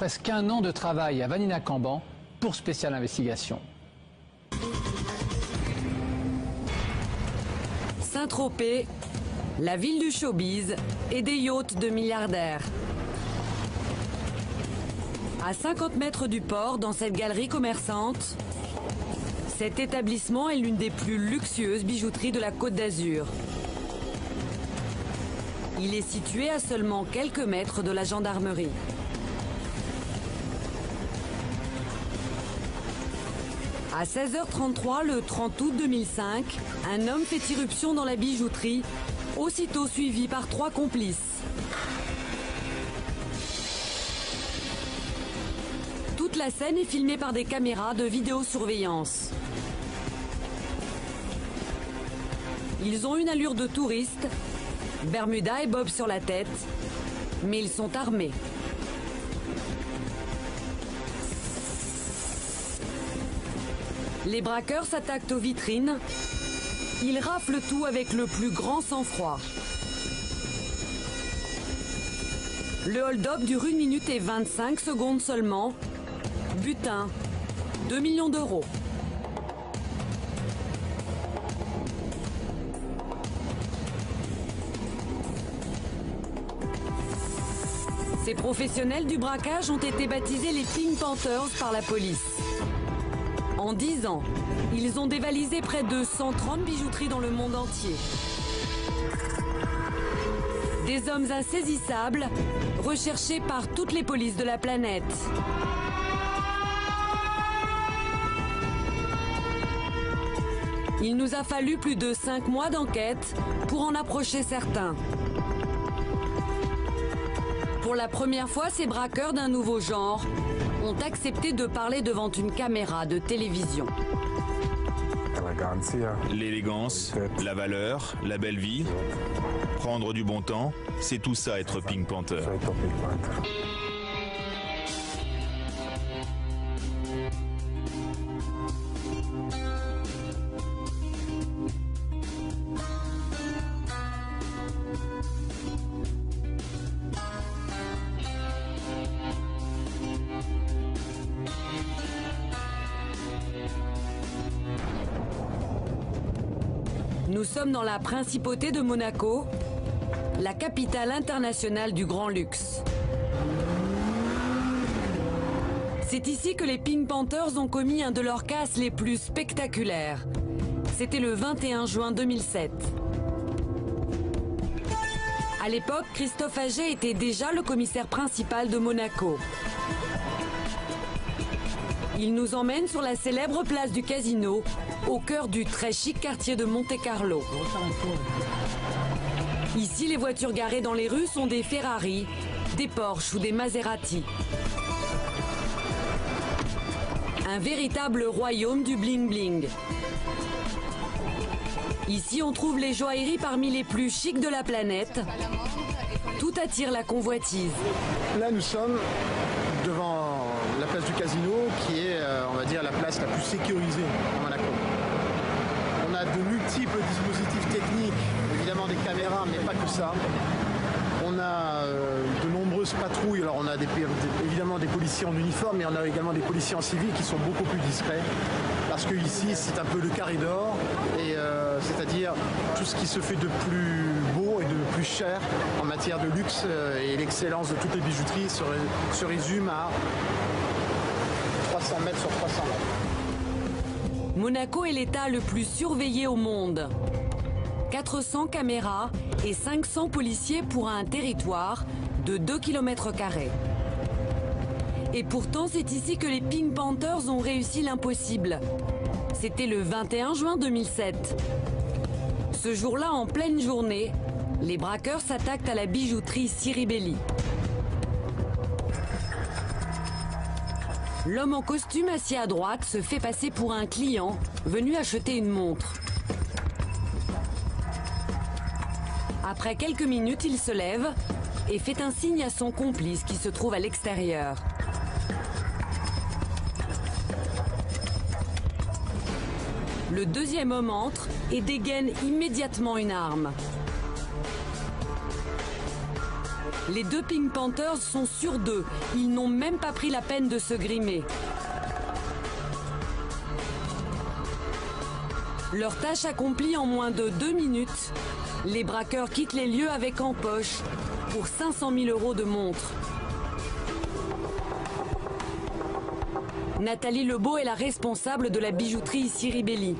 presque un an de travail à Vanina Camban pour Spécial Investigation. Saint-Tropez, la ville du showbiz et des yachts de milliardaires. À 50 mètres du port, dans cette galerie commerçante, cet établissement est l'une des plus luxueuses bijouteries de la Côte d'Azur. Il est situé à seulement quelques mètres de la gendarmerie. À 16h33, le 30 août 2005, un homme fait irruption dans la bijouterie, aussitôt suivi par 3 complices. Toute la scène est filmée par des caméras de vidéosurveillance. Ils ont une allure de touristes, Bermuda et bob sur la tête, mais ils sont armés. Les braqueurs s'attaquent aux vitrines. Ils raflent tout avec le plus grand sang-froid. Le hold-up dure 1 minute et 25 secondes seulement. Butin, 2 millions d'euros. Ces professionnels du braquage ont été baptisés les Pink Panthers par la police. En 10 ans, ils ont dévalisé près de 130 bijouteries dans le monde entier. Des hommes insaisissables, recherchés par toutes les polices de la planète. Il nous a fallu plus de 5 mois d'enquête pour en approcher certains. Pour la première fois, ces braqueurs d'un nouveau genre ont accepté de parler devant une caméra de télévision. L'élégance, la valeur, la belle vie, prendre du bon temps, c'est tout ça être Pink Panther. Nous sommes dans la principauté de Monaco, la capitale internationale du grand luxe. C'est ici que les Pink Panthers ont commis un de leurs casses les plus spectaculaires. C'était le 21 juin 2007. À l'époque, Christophe Aget était déjà le commissaire principal de Monaco. Il nous emmène sur la célèbre place du Casino, au cœur du très chic quartier de Monte-Carlo. Ici, les voitures garées dans les rues sont des Ferrari, des Porsche ou des Maserati. Un véritable royaume du bling-bling. Ici, on trouve les joailleries parmi les plus chics de la planète. Tout attire la convoitise. Là, nous sommes devant la place du Casino, qui est, on va dire, la place la plus sécurisée à Monaco. On a de multiples dispositifs techniques, évidemment des caméras, mais pas que ça. On a de nombreuses patrouilles. Alors on a évidemment des policiers en uniforme, mais on a également des policiers en civil qui sont beaucoup plus discrets. Parce que ici, c'est un peu le corridor, et c'est-à-dire tout ce qui se fait de plus beau et de plus cher en matière de luxe, et l'excellence de toutes les bijouteries se résume à 300 mètres sur 300 mètres. Monaco est l'État le plus surveillé au monde. 400 caméras et 500 policiers pour un territoire de 2 km². Et pourtant, c'est ici que les Pink Panthers ont réussi l'impossible. C'était le 21 juin 2007. Ce jour-là, en pleine journée, les braqueurs s'attaquent à la bijouterie Siribelli. L'homme en costume assis à droite se fait passer pour un client venu acheter une montre. Après quelques minutes, il se lève et fait un signe à son complice qui se trouve à l'extérieur. Le deuxième homme entre et dégaine immédiatement une arme. Les deux Pink Panthers sont sur deux. Ils n'ont même pas pris la peine de se grimer. Leur tâche accomplie en moins de 2 minutes, les braqueurs quittent les lieux avec en poche pour 500 000 € de montres. Nathalie Lebeau est la responsable de la bijouterie Siribelli.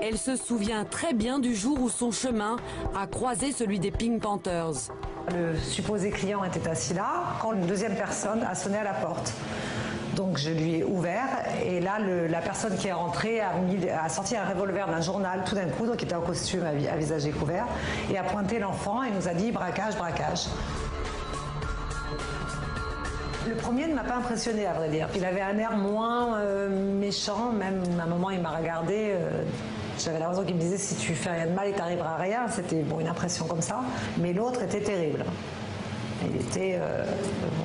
Elle se souvient très bien du jour où son chemin a croisé celui des Pink Panthers. Le supposé client était assis là quand une deuxième personne a sonné à la porte. Donc je lui ai ouvert et là la personne qui est rentrée a sorti un revolver d'un journal tout d'un coup, donc il était en costume à visage découvert, et a pointé l'enfant et nous a dit braquage, braquage. Le premier ne m'a pas impressionné à vrai dire. Il avait un air moins méchant, même à un moment il m'a regardé. J'avais l'impression qu'il me disait si tu fais rien de mal il t'arrivera rien. C'était bon, une impression comme ça. Mais l'autre était terrible. Il était,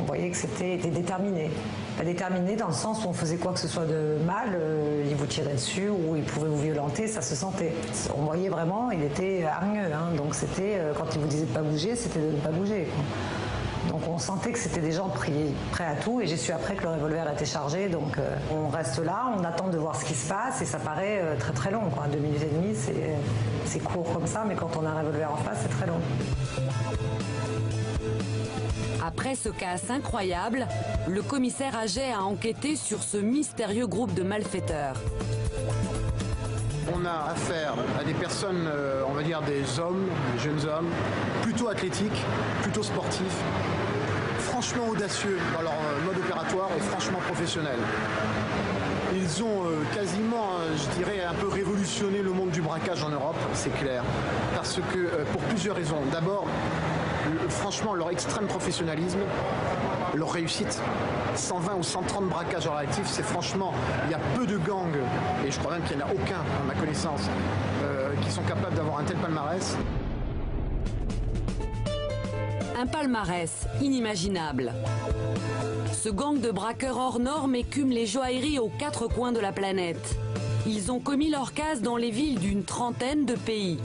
on voyait que était déterminé. Pas déterminé dans le sens où on faisait quoi que ce soit de mal, il vous tirait dessus ou il pouvait vous violenter, ça se sentait. On voyait vraiment, il était hargneux. Hein, donc c'était, quand il vous disait de ne pas bouger, c'était de ne pas bouger. Quoi. Donc on sentait que c'était des gens prêts à tout et j'ai su après que le revolver était chargé. Donc on reste là, on attend de voir ce qui se passe et ça paraît très très long. Quoi. 2 minutes et demie, c'est court comme ça, mais quand on a un revolver en face, c'est très long. Après ce casse incroyable, le commissaire Aget a enquêté sur ce mystérieux groupe de malfaiteurs. On a affaire à des personnes, on va dire des hommes, des jeunes hommes, plutôt athlétiques, plutôt sportifs, franchement audacieux dans leur mode opératoire et franchement professionnels. Ils ont quasiment, je dirais, un peu révolutionné le monde du braquage en Europe, c'est clair. Parce que, pour plusieurs raisons. D'abord, franchement, leur extrême professionnalisme, leur réussite. 120 ou 130 braquages en réactif, c'est franchement, il y a peu de gangs, et je crois même qu'il n'y en a aucun, à ma connaissance, qui sont capables d'avoir un tel palmarès. Un palmarès inimaginable. Ce gang de braqueurs hors normes écume les joailleries aux 4 coins de la planète. Ils ont commis leur casse dans les villes d'une 30aine de pays.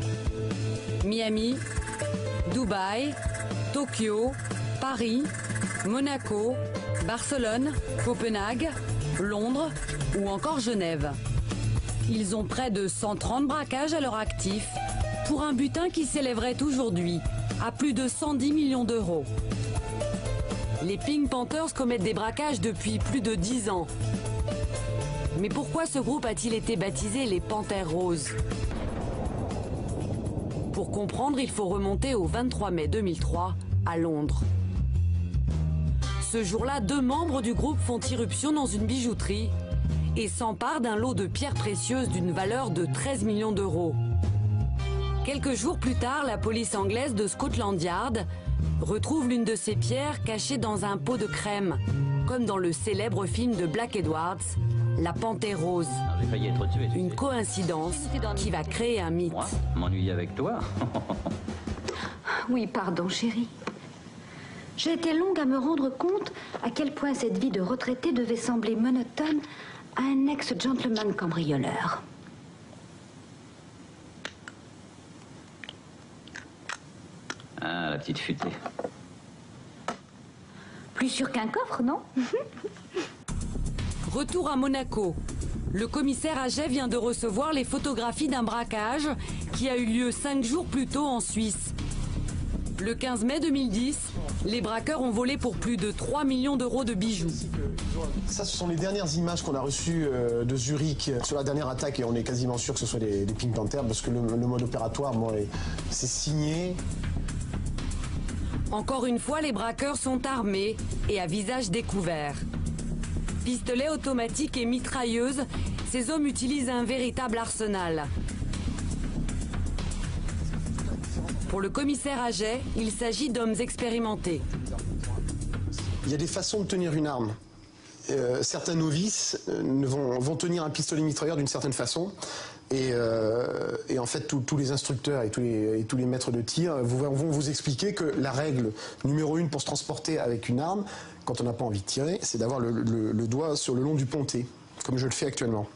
Miami, Dubaï, Tokyo, Paris, Monaco, Barcelone, Copenhague, Londres ou encore Genève. Ils ont près de 130 braquages à leur actif pour un butin qui s'élèverait aujourd'hui à plus de 110 millions d'euros. Les Pink Panthers commettent des braquages depuis plus de 10 ans. Mais pourquoi ce groupe a-t-il été baptisé les Panthères Roses ? Pour comprendre, il faut remonter au 23 mai 2003 à Londres. Ce jour-là, 2 membres du groupe font irruption dans une bijouterie et s'emparent d'un lot de pierres précieuses d'une valeur de 13 millions d'euros. Quelques jours plus tard, la police anglaise de Scotland Yard retrouve l'une de ces pierres cachée dans un pot de crème, comme dans le célèbre film de Black Edwards, La Panthère Rose. J'ai failli être tué. Une coïncidence qui va créer un mythe. Moi, m'ennuyer avec toi. Oui, pardon, chérie. J'ai été longue à me rendre compte à quel point cette vie de retraité devait sembler monotone à un ex-gentleman cambrioleur. Ah, la petite futée. Plus sûr qu'un coffre, non? Retour à Monaco. Le commissaire Aget vient de recevoir les photographies d'un braquage qui a eu lieu 5 jours plus tôt en Suisse. Le 15 mai 2010, les braqueurs ont volé pour plus de 3 millions d'euros de bijoux. Ça, ce sont les dernières images qu'on a reçues de Zurich sur la dernière attaque et on est quasiment sûr que ce soit des Pink Panthers parce que le mode opératoire, bon, c'est signé. Encore une fois, les braqueurs sont armés et à visage découvert. Pistolets automatiques et mitrailleuses, ces hommes utilisent un véritable arsenal. Pour le commissaire Aget, il s'agit d'hommes expérimentés. Il y a des façons de tenir une arme. Certains novices vont tenir un pistolet mitrailleur d'une certaine façon. Et en fait, tous les instructeurs et tous les maîtres de tir vont vous expliquer que la règle numéro 1 pour se transporter avec une arme, quand on n'a pas envie de tirer, c'est d'avoir le doigt sur le long du pontet, comme je le fais actuellement.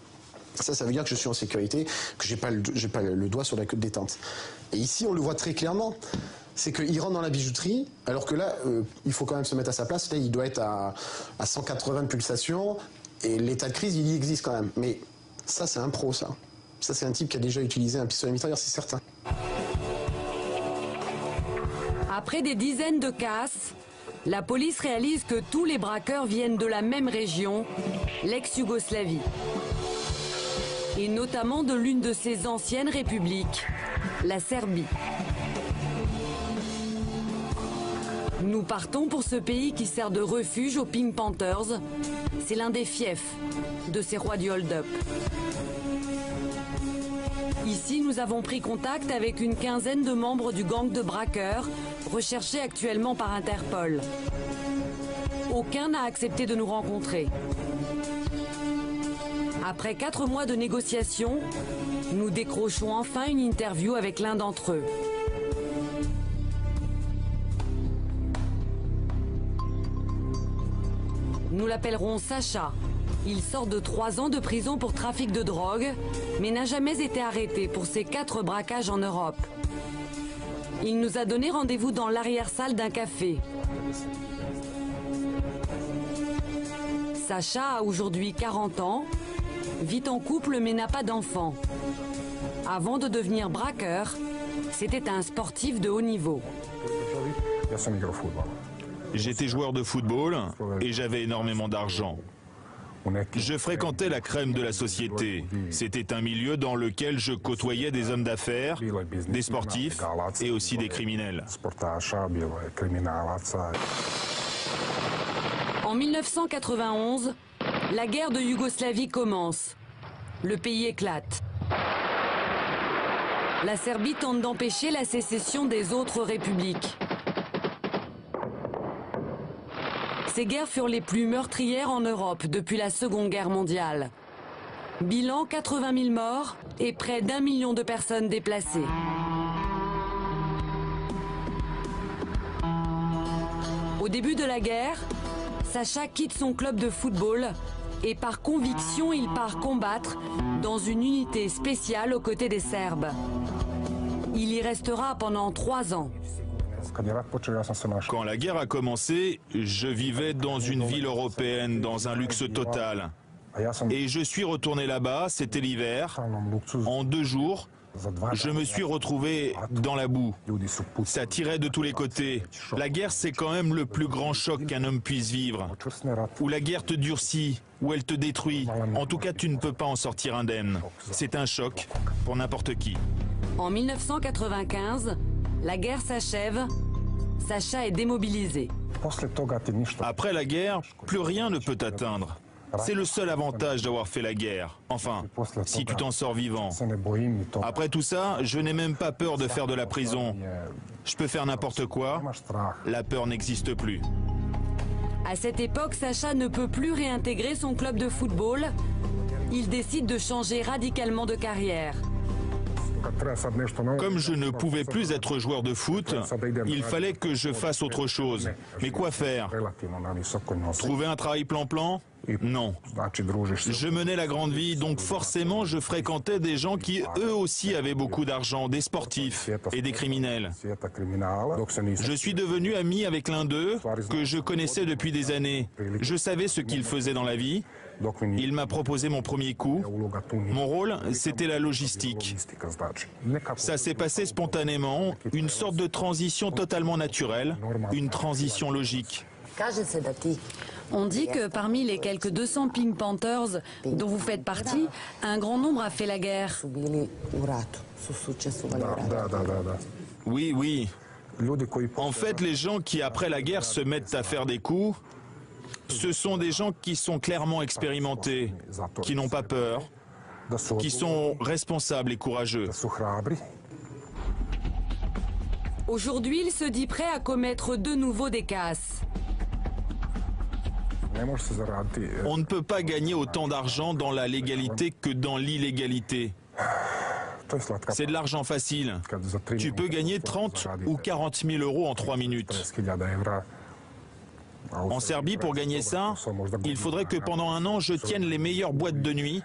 Ça veut dire que je suis en sécurité, que j'ai pas le doigt sur la queue de détente. Et ici, on le voit très clairement. c'est qu'il rentre dans la bijouterie, alors que là, il faut quand même se mettre à sa place. Là, il doit être à 180 pulsations, et l'état de crise, il y existe quand même. Mais ça, c'est un pro, ça. Ça, c'est un type qui a déjà utilisé un pistolet mitrailleur, c'est certain. Après des dizaines de casses, la police réalise que tous les braqueurs viennent de la même région, l'ex-Yougoslavie. Et notamment de l'une de ses anciennes républiques, la Serbie. Nous partons pour ce pays qui sert de refuge aux Pink Panthers. C'est l'un des fiefs de ces rois du hold-up. Ici, nous avons pris contact avec une quinzaine de membres du gang de braqueurs, recherchés actuellement par Interpol. Aucun n'a accepté de nous rencontrer. Après 4 mois de négociations, nous décrochons enfin une interview avec l'un d'entre eux. Nous l'appellerons Sacha. Il sort de 3 ans de prison pour trafic de drogue, mais n'a jamais été arrêté pour ses 4 braquages en Europe. Il nous a donné rendez-vous dans l'arrière-salle d'un café. Sacha a aujourd'hui 40 ans, vit en couple mais n'a pas d'enfant. Avant de devenir braqueur, c'était un sportif de haut niveau. J'étais joueur de football et j'avais énormément d'argent. Je fréquentais la crème de la société. C'était un milieu dans lequel je côtoyais des hommes d'affaires, des sportifs et aussi des criminels. En 1991, la guerre de Yougoslavie commence. Le pays éclate. La Serbie tente d'empêcher la sécession des autres républiques. Ces guerres furent les plus meurtrières en Europe depuis la Seconde Guerre mondiale. Bilan 80 000 morts et près d'1 million de personnes déplacées. Au début de la guerre, Sacha quitte son club de football et par conviction, il part combattre dans une unité spéciale aux côtés des Serbes. Il y restera pendant 3 ans. Quand la guerre a commencé, je vivais dans une ville européenne, dans un luxe total. Et je suis retourné là-bas, c'était l'hiver. En 2 jours, je me suis retrouvé dans la boue. Ça tirait de tous les côtés. La guerre, c'est quand même le plus grand choc qu'un homme puisse vivre. Où la guerre te durcit, où elle te détruit. En tout cas, tu ne peux pas en sortir indemne. C'est un choc pour n'importe qui. En 1995, la guerre s'achève. Sacha est démobilisé. Après la guerre, plus rien ne peut t'atteindre. C'est le seul avantage d'avoir fait la guerre. Enfin, si tu t'en sors vivant. Après tout ça, je n'ai même pas peur de faire de la prison. Je peux faire n'importe quoi. La peur n'existe plus. À cette époque, Sacha ne peut plus réintégrer son club de football. Il décide de changer radicalement de carrière. Comme je ne pouvais plus être joueur de foot, il fallait que je fasse autre chose. Mais quoi faire? Trouver un travail plan-plan? Non. Je menais la grande vie, donc forcément je fréquentais des gens qui eux aussi avaient beaucoup d'argent, des sportifs et des criminels. Je suis devenu ami avec l'un d'eux, que je connaissais depuis des années. Je savais ce qu'il faisait dans la vie. Il m'a proposé mon premier coup. Mon rôle, c'était la logistique. Ça s'est passé spontanément, une sorte de transition totalement naturelle, une transition logique. On dit que parmi les quelques 200 Pink Panthers dont vous faites partie, un grand nombre a fait la guerre. Oui, oui. En fait, les gens qui, après la guerre, se mettent à faire des coups, ce sont des gens qui sont clairement expérimentés, qui n'ont pas peur, qui sont responsables et courageux. Aujourd'hui, il se dit prêt à commettre de nouveau des casses. On ne peut pas gagner autant d'argent dans la légalité que dans l'illégalité. C'est de l'argent facile. Tu peux gagner 30 ou 40 000 euros en 3 minutes. En Serbie, pour gagner ça, il faudrait que pendant 1 an, je tienne les meilleures boîtes de nuit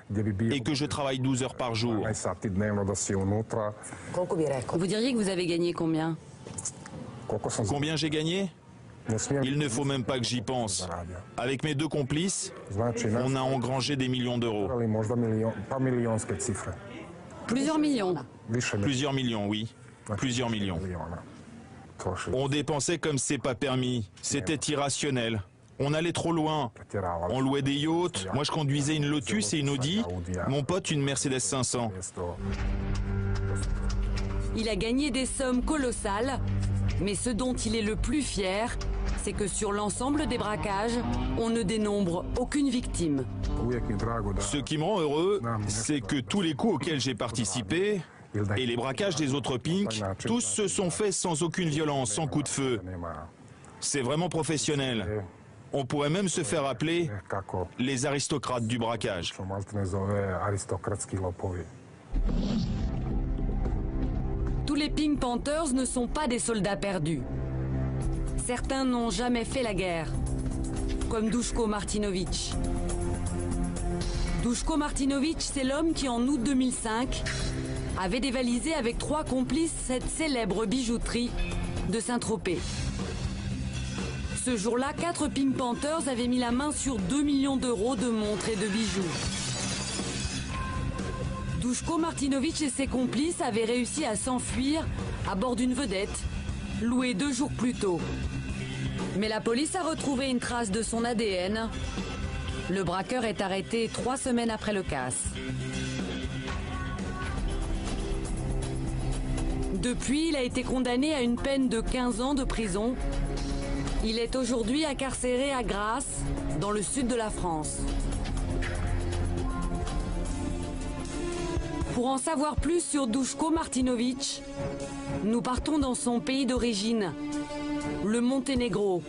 et que je travaille 12 heures par jour. Vous diriez que vous avez gagné combien? Combien j'ai gagné? Il ne faut même pas que j'y pense. Avec mes 2 complices, on a engrangé des millions d'euros. Plusieurs millions. Plusieurs millions, oui. Plusieurs millions. On dépensait comme c'est pas permis. C'était irrationnel. On allait trop loin. On louait des yachts. Moi, je conduisais une Lotus et une Audi. Mon pote, une Mercedes 500. Il a gagné des sommes colossales, mais ce dont il est le plus fier, c'est que sur l'ensemble des braquages, on ne dénombre aucune victime. Ce qui me rend heureux, c'est que tous les coups auxquels j'ai participé, et les braquages des autres Pink, tous se sont faits sans aucune violence, sans coup de feu. C'est vraiment professionnel. On pourrait même se faire appeler les aristocrates du braquage. Tous les Pink Panthers ne sont pas des soldats perdus. Certains n'ont jamais fait la guerre, comme Duško Martinović. Duško Martinović, c'est l'homme qui, en août 2005, avait dévalisé avec 3 complices cette célèbre bijouterie de Saint-Tropez. Ce jour-là, 4 Pink Panthers avaient mis la main sur 2 millions d'euros de montres et de bijoux. Duško Martinović et ses complices avaient réussi à s'enfuir à bord d'une vedette, louée 2 jours plus tôt. Mais la police a retrouvé une trace de son ADN. Le braqueur est arrêté 3 semaines après le casse. Depuis, il a été condamné à une peine de 15 ans de prison. Il est aujourd'hui incarcéré à Grasse, dans le sud de la France. Pour en savoir plus sur Duško Martinović, nous partons dans son pays d'origine, le Monténégro,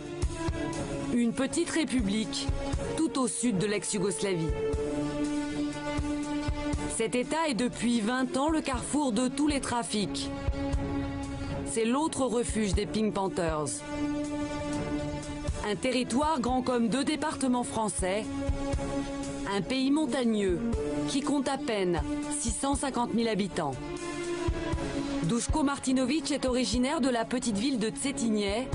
une petite république tout au sud de l'ex-Yougoslavie. Cet État est depuis 20 ans le carrefour de tous les trafics. C'est l'autre refuge des Pink Panthers. Un territoire grand comme 2 départements français, un pays montagneux qui compte à peine 650 000 habitants. Duško Martinović est originaire de la petite ville de Cetinje,